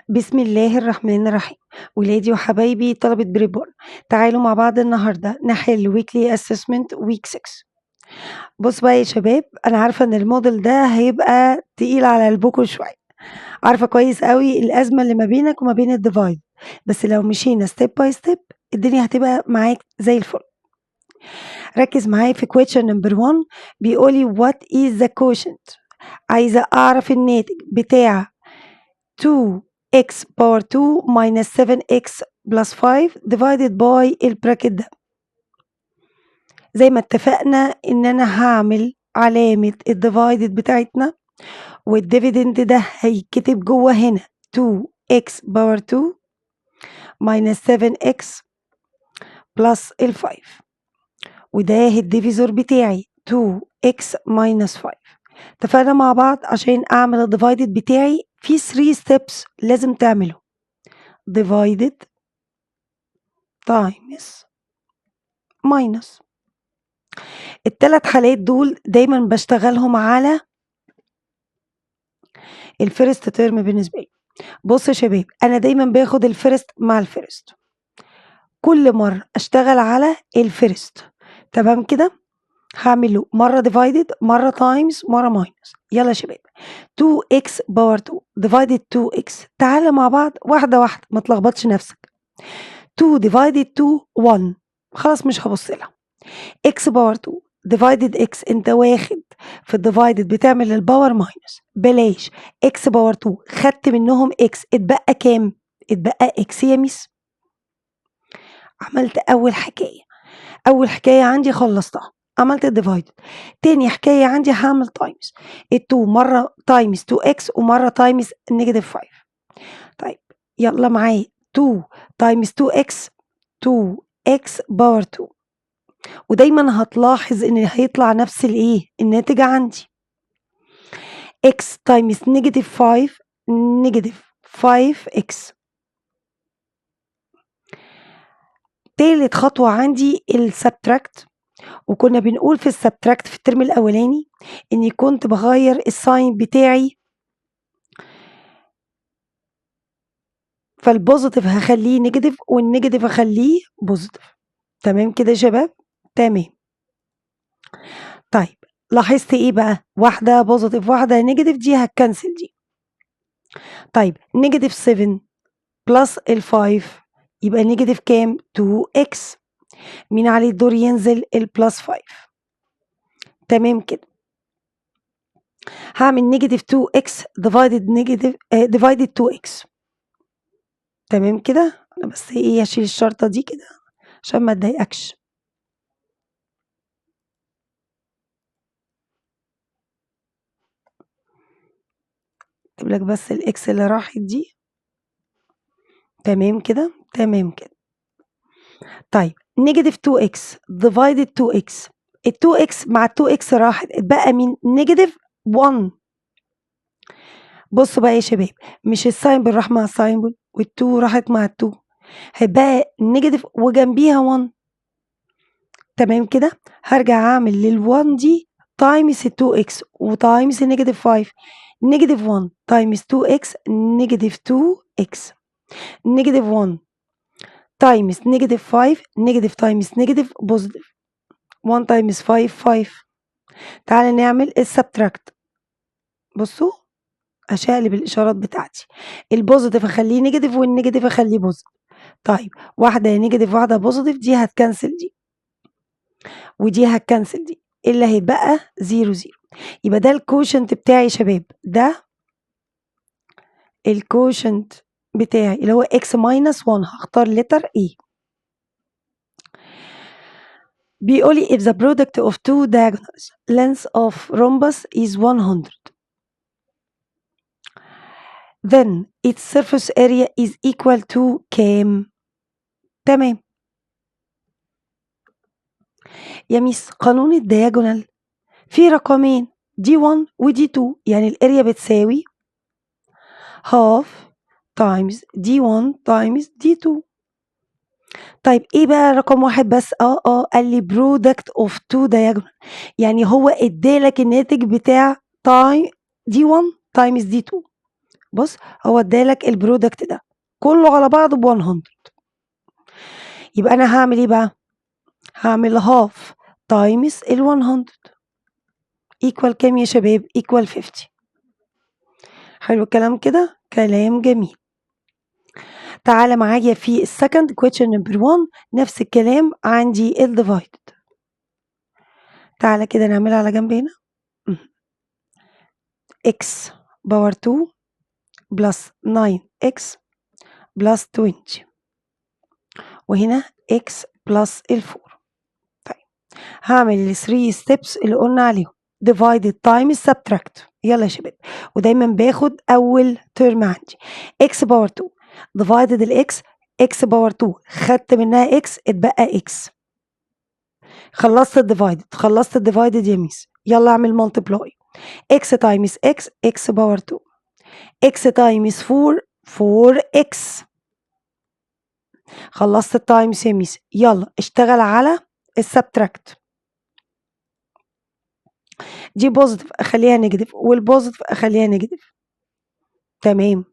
بسم الله الرحمن الرحيم. ولادي وحبايبي طلبة بريبور، تعالوا مع بعض النهارده نحل ويكلي اسسمنت ويك 6. بص بقى يا شباب، انا عارفه ان الموديل ده هيبقى تقيل على قلبكم شويه، عارفه كويس قوي الازمه اللي ما بينك وما بين الديفايد، بس لو مشينا ستيب باي ستيب الدنيا هتبقى معاك زي الفل. ركز معايا في question number 1. بيقولي what is the quotient. عايزه اعرف الناتج بتاع 2x power 2 minus 7x plus 5 divided by البراكت ده. زي ما اتفقنا ان انا هعمل علامة الديفايدد بتاعتنا، والديفيدند ده هيتكتب جوه هنا 2x power 2 minus 7x plus ال 5، وده الديفيزور بتاعي 2x minus 5. اتفقنا مع بعض عشان اعمل الديفايدد بتاعي في 3 steps لازم تعمله: divided times minus. التلات حالات دول دايما بشتغلهم على الفيرست ترم بالنسبة لي. بص يا شباب، انا دايما باخد الفيرست مع الفيرست، كل مرة اشتغل على الفيرست. تمام كده، هعمله مرة divided مرة times مرة minus. يلا يا شباب، 2x باور 2 divided 2x. تعالى مع بعض واحدة واحدة ما تلخبطش نفسك. 2 divided 2 1، خلاص مش هبص لها. x باور 2 divided x، انت واخد في الديفايدد بتعمل الباور ماينس، بلاش x باور 2 خدت منهم x، اتبقى كام؟ اتبقى x يا ميس. عملت اول حكايه عندي خلصتها، عملت الديفايدد. تاني حكايه عندي هعمل تايمز ال2 مره تايمز 2x ومره تايمز نيجاتيف 5. طيب يلا معايا 2 تايمز 2x 2x باور 2، ودايما هتلاحظ ان هيطلع نفس الناتج عندي x تايمز نيجاتيف 5 نيجاتيف 5x. تالت خطوة عندي السبتراكت، وكنا بنقول في السبتراكت في الترم الأولاني إني كنت بغير الساين بتاعي، فالبوزيتيف هخليه نيجاتيف والنيجاتيف هخليه بوزيتيف. تمام كده يا شباب؟ تمام. طيب لاحظت ايه بقى؟ واحدة بوزيتيف واحدة نيجاتيف، دي هتكنسل دي. طيب نيجاتيف 7 بلس ال 5 يبقى نيجاتيف كام؟ 2x. مين عليه الدور ينزل؟ البلس 5. تمام كده، هعمل نيجاتيف 2x ديفايدد نيجاتيف ديفايدد 2x. تمام كده، انا بس ايه هشيل الشرطة دي كده عشان ما تضايقكش. اكتب لك بس الاكس اللي راحت دي. تمام كده تمام كده. طيب نيجاتيف 2x ديفايدد 2x، ال 2x مع ال 2x راحت، اتبقى مين؟ نيجاتيف 1. بصوا بقى يا شباب، مش الساين راح مع الساين وال2 راحت مع ال2، هيبقى نيجاتيف وجنبيها 1. تمام كده، هرجع اعمل لل1 دي تايمز 2x وتايمز نيجاتيف 5. نيجاتيف 1 تايمز 2x نيجاتيف 2x، نيجاتيف 1 تايمز نيجاتيف 5 نيجاتيف تايمز نيجاتيف بوزيتيف. 1 تايمز 5 5. تعالى نعمل السبتراكت. بصوا اشقلب الاشارات بتاعتي، البوزيتيف اخليه نيجاتيف والنيجاتيف اخليه بوزيتيف. طيب واحده نيجاتيف واحده بوزيتيف، دي هتكنسل دي ودي هتكنسل دي، اللي هيتبقى 0 0. يبقى ده الكوشنت بتاعي يا شباب، ده الكوشنت بتاعي اللي هو x minus 1. هختار letter A. بيقولي if the product of two diagonals length of rhombus is 100 then its surface area is equal to كام؟ تمام يا ميس، قانون الدياجونال في رقمين دي 1 ودي 2، يعني الاريا بتساوي half times دي 1 times دي 2. طيب ايه بقى رقم واحد بس؟ قال لي product of two diagonal، يعني هو ادالك الناتج بتاع دي 1 times دي 2. بص هو ادالك البرودكت ده كله على بعضه ب100، يبقى انا هعمل ايه بقى؟ هعمل هاف تايمز ال100 ايكوال كام يا شباب؟ ايكوال 50. حلو الكلام كده، كلام جميل. تعالى معايا في السكند question number 1، نفس الكلام عندي الديفايدد. تعالى كده نعملها على جنب هنا. x باور 2 بلس 9x بلس 20، وهنا x بلس ال4. طيب هعمل ال 3 steps اللي قلنا عليهم، divided times subtract. يلا يا شباب، ودايما باخد اول ترم عندي x باور 2 divided الاكس، x باور 2 خدت منها x اتبقى x. خلصت الديفايدد يا ميس، يلا اعمل ملتبلاي x تايمز x باور 2 x تايمز 4 4x. خلصت التايمز يا ميس، يلا اشتغل على السبتراكت. دي بوزيتيف اخليها نيجاتيف، والبوزيتيف اخليها نيجاتيف. تمام.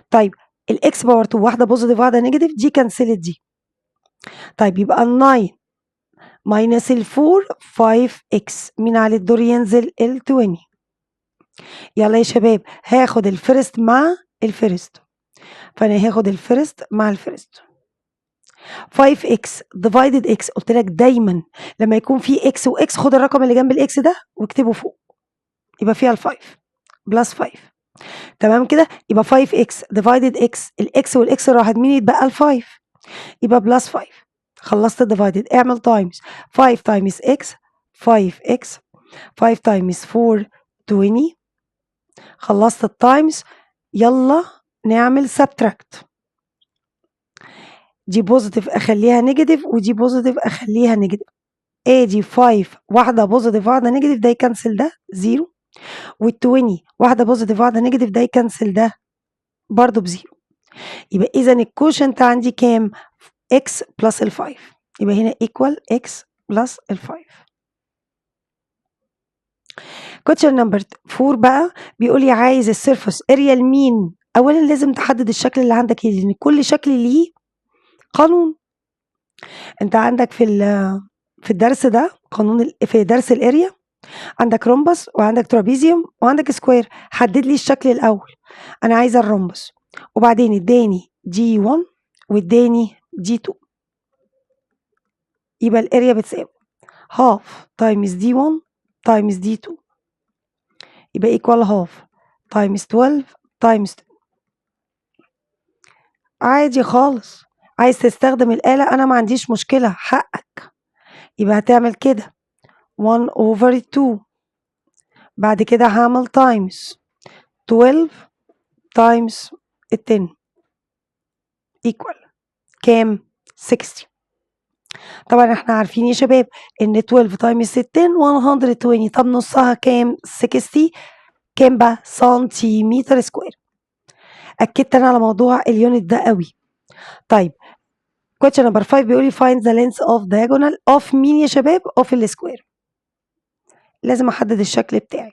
طيب الاكس باور 2 واحده بوزيتيف واحده نيجاتيف، دي كنسلت دي. طيب يبقى ال 9 ماينس ال 4 5x، مين على الدور ينزل؟ ال 20. يلا يا شباب هاخد الفيرست مع الفيرست، فانا هاخد الفيرست مع الفيرست. 5x divided x، قلت لك دايما لما يكون في x و x خد الرقم اللي جنب الاكس ده واكتبه فوق، يبقى فيها ال5 بلس 5. تمام كده، يبقى 5x divided x، الاكس والاكس راحت، مين يتبقى؟ ال5، يبقى بلس 5. خلصت الديفايدد، اعمل تايمز 5 تايمز x 5x 5 تايمز 4 20. خلصت التايمز، يلا نعمل سبتراكت. دي بوزيتيف اخليها نيجاتيف، ودي بوزيتيف اخليها نيجاتيف. ادي 5 واحده بوزيتيف واحده نيجاتيف، ده يكنسل ده 0، وال20 واحده بوزيتيف واحده نيجاتيف، ده يكنسل ده برضه بزيرو. يبقى اذا الكوشنت عندي كام؟ x بلس ال5، يبقى هنا ايكوال x بلس ال5. كوتشن نمبر 4 بقى بيقول لي عايز السيرفس اريا لمين؟ اولا لازم تحدد الشكل اللي عندك ايه، لان كل شكل ليه قانون. انت عندك في الدرس ده قانون في درس الاريا عندك رومبس وعندك ترابيزيوم وعندك سكوير. حدد لي الشكل الاول، انا عايزه الرومبس، وبعدين اداني دي 1 واداني دي 2، يبقى الاريا بتساوي هاف تايمز دي 1 تايمز دي 2، يبقى ايكوال هاف تايمز 12 تايمز 2. عادي خالص، عايز تستخدم الآلة أنا ما عنديش مشكلة، حقك. يبقى هتعمل كده 1 over 2، بعد كده هعمل تايمز 12 تايمز 10 ايكوال كام؟ 60. طبعا احنا عارفين يا شباب ان 12 تايمز 10 120، طب نصها كام؟ 60. كام بقى؟ سنتيمتر سكوير. اكدت انا على موضوع اليونت ده قوي. طيب question number 5 بيقول لي find the length of diagonal of مين يا شباب؟ of السكوير. لازم احدد الشكل بتاعي.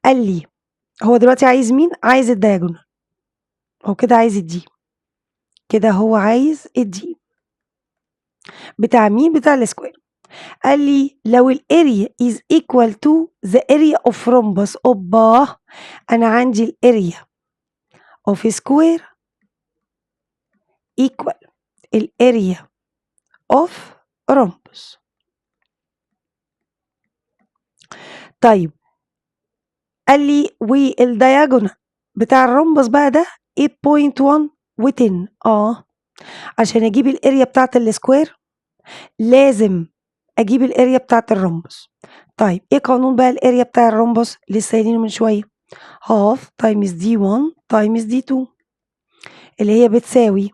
قال لي هو دلوقتي عايز مين؟ عايز الدياجونال. هو كده عايز الدي، كده هو عايز الدي بتاع مين؟ بتاع السكوير. قال لي لو الاريا is equal to the area of rhombus. اوبا، انا عندي الاريا of square equal الاريا of rhombus. طيب قال لي والدياجونال بتاع الرومبس بقى ده 8.1 و10. عشان اجيب الاريا بتاعت السكوير لازم اجيب الاريا بتاعت الرومبس. طيب ايه قانون بقى الاريا بتاع الرومبس؟ لسه قايلينه من شويه، هاف تايمز دي 1 تايمز دي 2، اللي هي بتساوي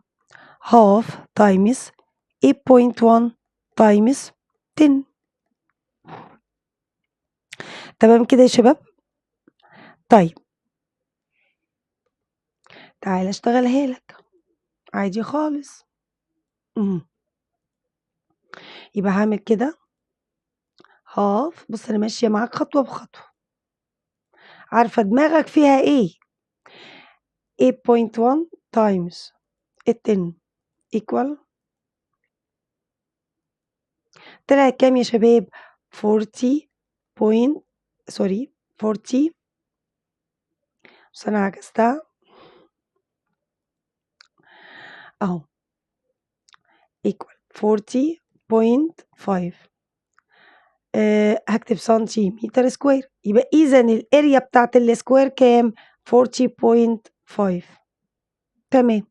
هاف تايمز 8.1 تايمز 10. تمام كده يا شباب؟ طيب تعالى اشتغلها لك عادي خالص. يبقى هعمل كده هاف، بص انا ماشيه معاك خطوه بخطوه. عارفة دماغك فيها إيه؟ 8.1 times 10 equal طلعت كام يا شباب؟ 40 بس أنا عكستها أهو equal 40.5 هكتب سنتيمتر سكوير، يبقى إذا الاريا بتاعت السكوير كام؟ 40.5. تمام.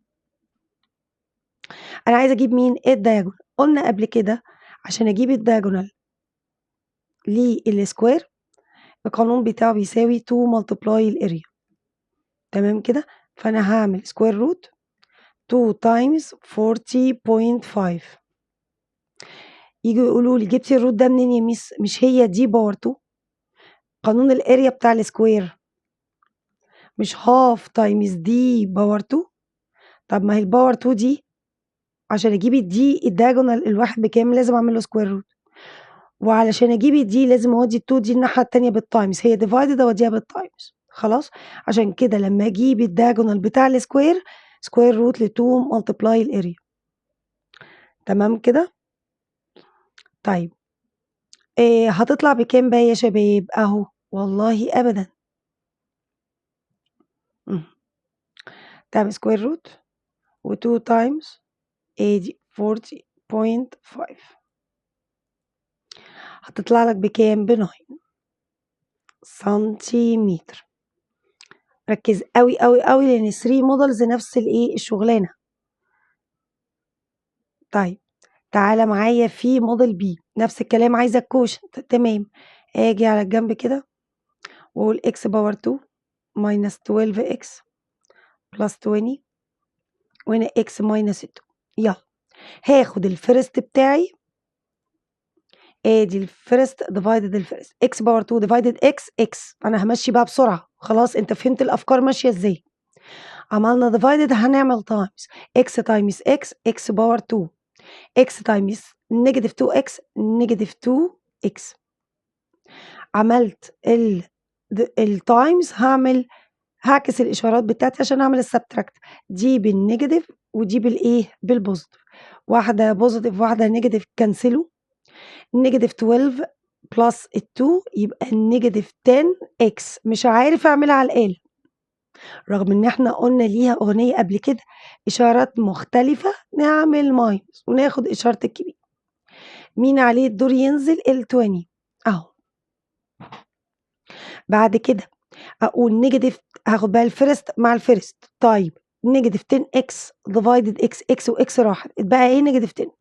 أنا عايزة أجيب مين؟ الدايجونال. قلنا قبل كده عشان أجيب الدايجونال للسكوير القانون بتاعه بيساوي 2 multiply الاريا. تمام كده؟ فأنا هعمل سكوير روت 2 times 40.5. يجوا يقولوا لي جبتي الروت ده منين يا ميس؟ مش هي دي باور 2؟ قانون الاريا بتاع السكوير مش هاف تايمز دي باور 2؟ طب ما هي الباور 2 دي عشان اجيب الدي الدايجونال الواحد بكام لازم اعمل له سكوير روت، وعلشان اجيب الدي لازم اودي ال2 دي الناحيه التانيه بالتايمز، هي ديفايدد اوديها بالتايمز. خلاص، عشان كده لما اجيب الدايجونال بتاع السكوير سكوير روت ل 2 ملتبلاي الاريا. تمام كده؟ طيب هتطلع بكام بقى يا شباب؟ اهو والله ابدا تعمل سكوير روت و2 تايمز ادي 40.5 هتطلع لك بكام؟ ب9 سنتيمتر. ركز قوي قوي قوي لان 3 مودلز نفس الايه الشغلانه. طيب تعالى معايا في موديل بي نفس الكلام، عايزه الكوشنت. تمام، اجي على الجنب كده واقول اكس باور 2 ماينس 12 اكس بلس 20 وهنا اكس ماينس 2. يلا هاخد الفيرست بتاعي ادي الفيرست ديفايدد الفيرست اكس باور 2 ديفايدد اكس انا همشي بقى بسرعه. خلاص انت فهمت الافكار ماشيه ازاي. عملنا ديفايدد هنعمل تايمز اكس تايمز اكس باور 2 اكس تايمز نيجاتيف 2 اكس نيجاتيف 2 اكس. عملت التايمز هعكس الاشارات بتاعتي عشان اعمل السبتراكت، دي بالنيجاتيف ودي بالايه بالبوزيتيف، واحده بوزيتيف واحده نيجاتيف كنسلوا. نيجاتيف 12 بلس ال2 يبقى النيجاتيف 10 اكس. مش عارف اعملها على الآلة رغم ان احنا قلنا ليها اغنيه قبل كده اشارات مختلفه، نعمل ماينس وناخد اشاره الكبير. مين عليه الدور ينزل؟ ال20 اهو. بعد كده اقول نيجاتيف، هاخد بقى الفيرست مع الفيرست. طيب نيجاتيف 10 اكس ديفايدد اكس واكس راحت اتبقى ايه؟ نيجاتيف 10.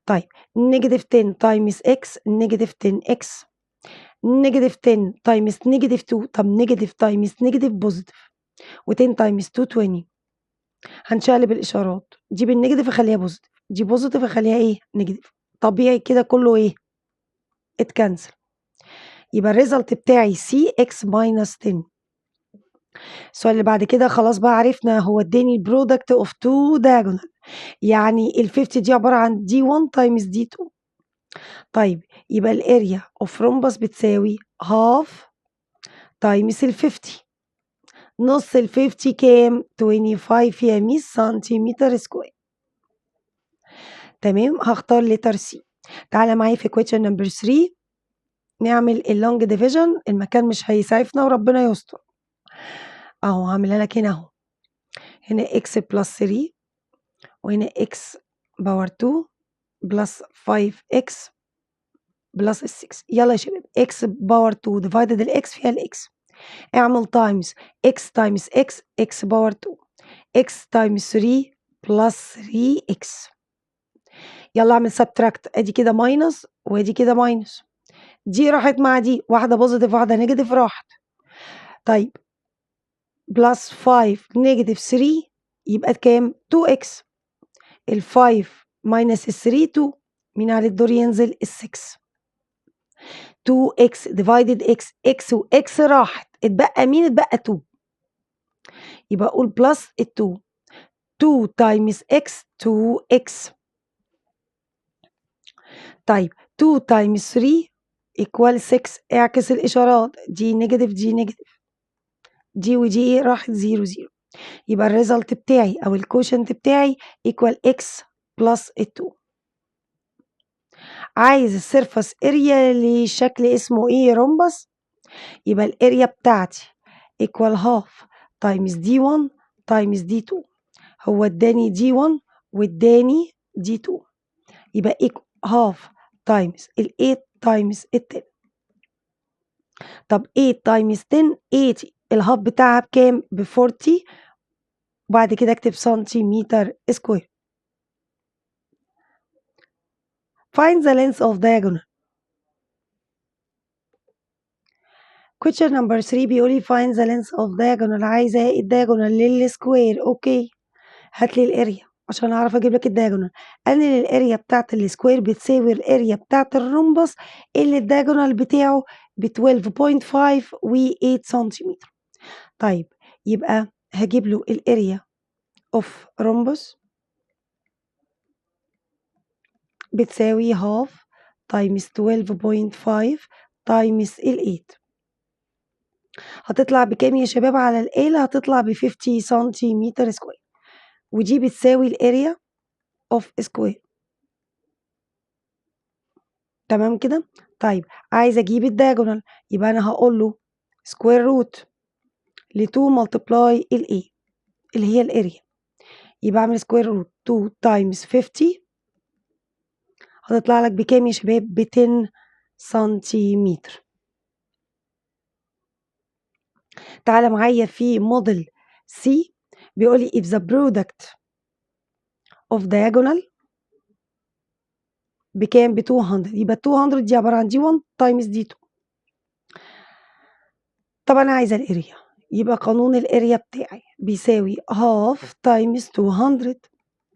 طيب نيجاتيف 10 تايمز اكس نيجاتيف 10 اكس نيجاتيف 10 تايمز نيجاتيف 2. طب نيجاتيف تايمز نيجاتيف بوزيتيف و10 تايمز 2 20. هنشقلب الاشارات، دي بالنيجاتيف اخليها بوزيتيف، دي بوزيتيف اخليها ايه؟ نيجاتيف. طبيعي كده كله ايه؟ اتكنسل. يبقى الريزلت بتاعي سي اكس ماينس 10. السؤال اللي بعد كده خلاص بقى عرفنا هو اداني البرودكت اوف تو diagonal، يعني ال 50 دي عباره عن دي 1 تايمز دي 2. طيب يبقى الاريا اوف رومبس بتساوي هاف تايمز ال 50. نص ال 50 كام؟ 25 يا ميس سنتيمتر سكوير. تمام، هختار لتر سي. تعالى معايا في question نمبر 3 نعمل اللونج ديفيجن. المكان مش هيسعفنا وربنا يستر. اهو هعملها لك هنا اهو. هنا اكس بلس 3 وهنا اكس باور 2 بلس 5 اكس بلس 6. يلا يا شباب اكس باور 2 ديفايدد الاكس فيها الاكس، اعمل تايمز اكس تايمز اكس باور 2 اكس تايمز 3 بلس 3 اكس. يلا اعمل سبتراكت، ادي كده ماينس وادي كده ماينس، دي راحت مع دي، واحده بوزيتيف واحده نيجاتيف راحت. طيب بلس 5 نيجاتيف 3 يبقى كام؟ 2 اكس. ال 5 ماينس ال 3 2. مين على الدور ينزل؟ ال 6. 2 اكس ديفايدد اكس واكس راحت اتبقى مين؟ اتبقى 2. يبقى اقول بلس ال 2 2 تايمز اكس 2 اكس. طيب 2 تايمز 3 equal 6. اعكس الإشارات، دي نيجاتيف دي نيجاتيف، دي ودي إيه راحت 0 0. يبقى الريزلت بتاعي أو الكوشنت بتاعي equal x plus 2. عايز السيرفس اريا لشكل اسمه ايه رومبس، يبقى الاريا بتاعتي equal half times d1 times d2. هو اداني d1 واداني d2، يبقى equal half times ال 8 times ال 10. طب 8 times 10 80، الهاف بتاعها بكام؟ ب 40، وبعد كده اكتب سنتيمتر سكوير. Find the length of diagonal. question number 3 بيقول لي find the length of diagonal. عايزة الدياجونال للسكوير. اوكي، هات لي الاريا عشان اعرف اجيب لك الدياجونال. قال لي الاريا بتاعت السكوير بتساوي الاريا بتاعت الرومبس اللي الدياجونال بتاعه ب 12.5 و 8 سنتيمتر. طيب يبقى هجيب له الاريا اوف رومبس بتساوي half times 12.5 times ال 8. هتطلع بكام يا شباب على الآلة؟ هتطلع ب 50 سنتيمتر سكوير، ودي بتساوي الاريا اوف سكوير. تمام كده. طيب عايزه اجيب الدياجونال، يبقى انا هقول له سكوير روت ل 2 ملتبلاي الايه اللي هي الاريا، يبقى اعمل سكوير روت 2 تايمز 50. هتطلع لك بكام يا شباب؟ ب 10 سنتيمتر. تعالى معايا في موديل سي، بيقول لي if the product of diagonal بكام؟ ب 200، يبقى 200 دي عباره عن دي 1 تايمز دي 2. طب انا عايزه الاريا، يبقى قانون الاريا بتاعي بيساوي half times 200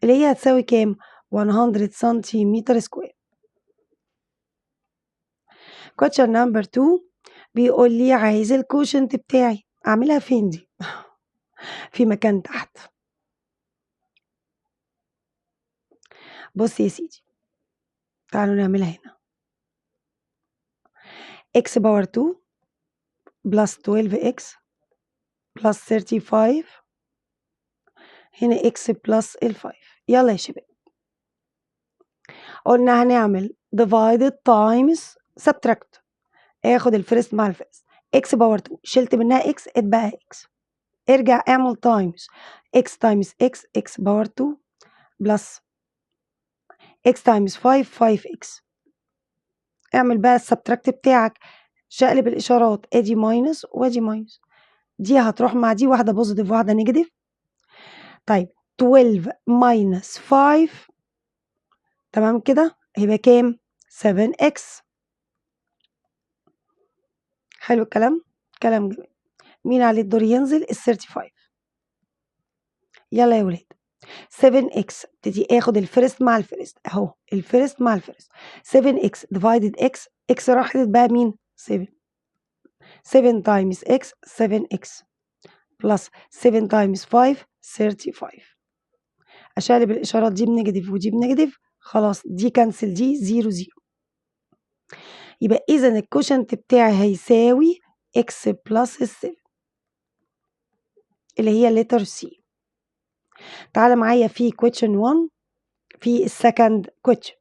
اللي هي هتساوي كام؟ 100 سنتيمتر سكوير. question number 2 بيقول لي عايز الكوشنت بتاعي. اعملها فين دي؟ في مكان تحت. بص يا سيدي، تعالوا نعملها هنا. x باور 2 بلس 12x بلس 35، هنا x بلس ال 5. يلا يا شباب، قلنا هنعمل divided times subtract. اخد الفيرست مع الفيرست. x باور 2 شلت منها x اتبقى x، ارجع اعمل تايمز x تايمز x باور 2 بلس x تايمز 5 5x. اعمل بقى السبتراكت بتاعك، شقلب الاشارات، ادي ماينس وادي ماينس، دي هتروح مع دي، واحده بوزيتيف واحده نيجاتيف. طيب 12 ماينس 5 تمام كده هيبقى كام؟ 7x. حلو الكلام، كلام جميل. مين عليه الدور ينزل؟ ال 35. يلا يا ولاد، 7x ابتدي اخد الفيرست مع الفيرست اهو، الفيرست مع الفيرست. 7x ديفايدد x راحت بقى مين؟ 7. 7 تايمز x 7x بلس 7 تايمز 5 35. اشقلب الاشارات دي بنيجاتيف ودي بنيجاتيف، خلاص دي كنسل دي 0 0. يبقى اذا الكوشنت بتاعي هيساوي x بلس 7 اللي هي لتر C. تعالى معايا في question 1 في السكند question.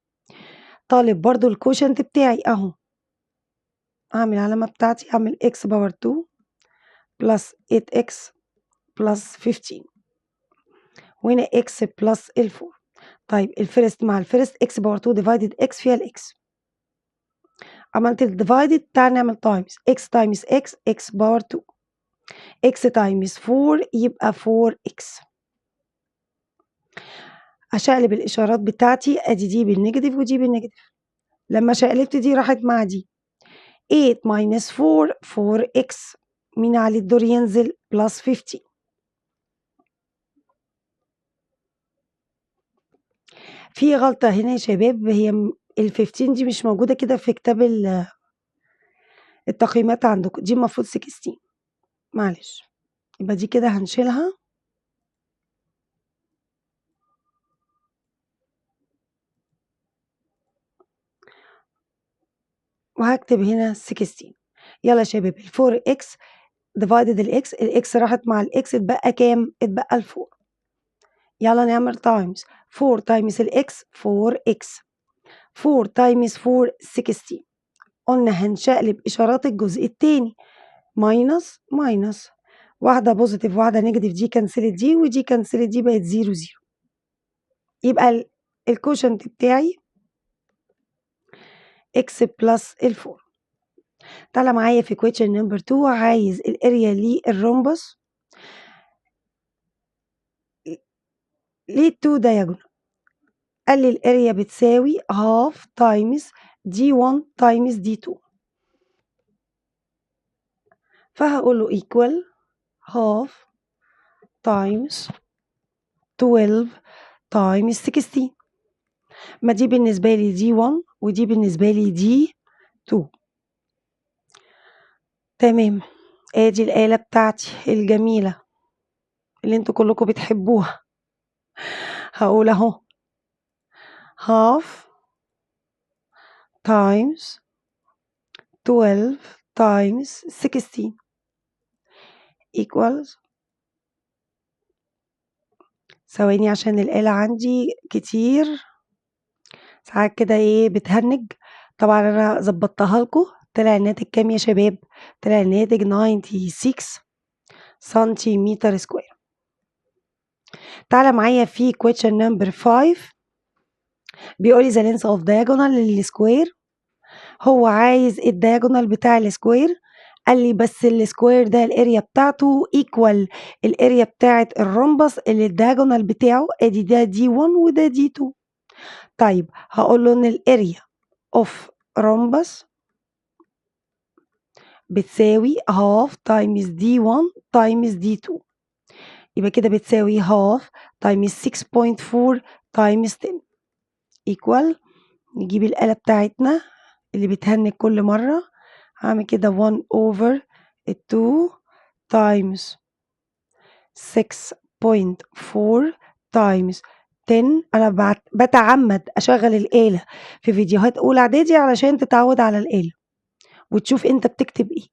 طالب برضو الكوشنت بتاعي اهو، اعمل العلامة بتاعتي، اعمل x باور 2 بلس 8x بلس 15، وهنا x بلس ال 4. طيب الفيرست مع الفيرست، x باور 2 ديفايدد x فيها الاكس، عملت الديفايدد. تعال نعمل تايمز x تايمز x باور 2 x تايمز 4 يبقى 4x. اشقلب الاشارات بتاعتي، ادي دي بالنيجاتيف ودي بالنيجاتيف، لما شقلبت دي راحت مع دي. 8 minus 4 4x، مين عليه الدور ينزل؟ بلس 15. في غلطة هنا يا شباب، هي ال 15 دي مش موجودة كده في كتاب التقييمات عندكم، دي المفروض 16. معلش، يبقى دي كده هنشيلها. وهاكتب هنا 16. يلا يا شباب ال4x divided الx راحت مع الx اتبقى كام؟ اتبقى ال4. يلا نعمل times 4 times الx 4x 4 times 4 16. قلنا هنشقلب إشارات الجزء التاني minus واحدة positive واحدة negative، دي كنسلت دي ودي كنسلت دي بقت 0 0. يبقى الكوشنت بتاعي x plus ال4. تعالى معايا في question number 2. عايز الاريا للرومبس ليه 2 diagonal. قال لي الاريا بتساوي half times d1 times d2، فهقول له equal half times 12 times 16. ما دي بالنسبة لي d1 ودي بالنسبة لي d2. تمام، ادي الآلة بتاعتي الجميلة اللي انتوا كلكم بتحبوها. هقول اهو half times 12 times 16 equals. ثواني عشان الآلة عندي كتير ساعات كده ايه بتهنج. طبعا انا ظبطتها لكم. طلع الناتج كام يا شباب؟ طلع الناتج 96 سنتيمتر سكوير. تعالى معايا في question number 5. بيقول لي the length of diagonal للسكوير. هو عايز الدياجونال بتاع السكوير. قال لي بس السكوير ده الاريا بتاعته ايكوال الاريا بتاعت الرومبس اللي الدياجونال بتاعه ادي ده d1 وده d2. طيب هقول له ان الاريا اوف رومبس بتساوي half times d1 times d2، يبقى كده بتساوي half times 6.4 times 10 equal. نجيب الآلة بتاعتنا اللي بتهنج كل مرة. هعمل كده 1 over 2 times 6.4 times 10. أنا بتعمد أشغل الآلة في فيديوهات أولى إعدادي علشان تتعود على الآلة وتشوف أنت بتكتب إيه.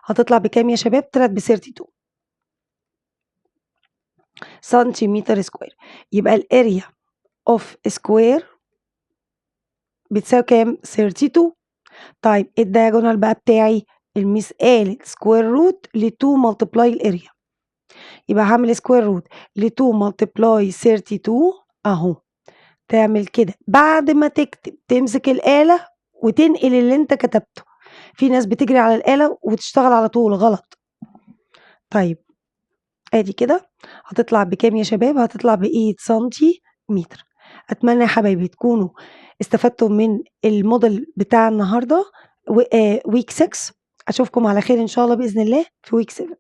هتطلع بكام يا شباب؟ طلعت ب 32 سنتيمتر سكوير. يبقى الاريا اوف سكوير بتساوي كام؟ 32. طيب الدياجونال بقى بتاعي الميس قالت سكوير روت ل 2 ملتبلاي الاريا، يبقى هعمل سكوير روت ل 2 ملتبلاي 32 اهو. تعمل كده بعد ما تكتب تمسك الآلة وتنقل اللي انت كتبته. في ناس بتجري على الآلة وتشتغل على طول غلط. طيب ادي كده هتطلع بكام يا شباب؟ هتطلع ب 8 سنتيمتر. اتمنى يا حبايبي تكونوا استفدتوا من الموديل بتاع النهارده ويك 6. اشوفكم على خير ان شاء الله باذن الله في ويك 7.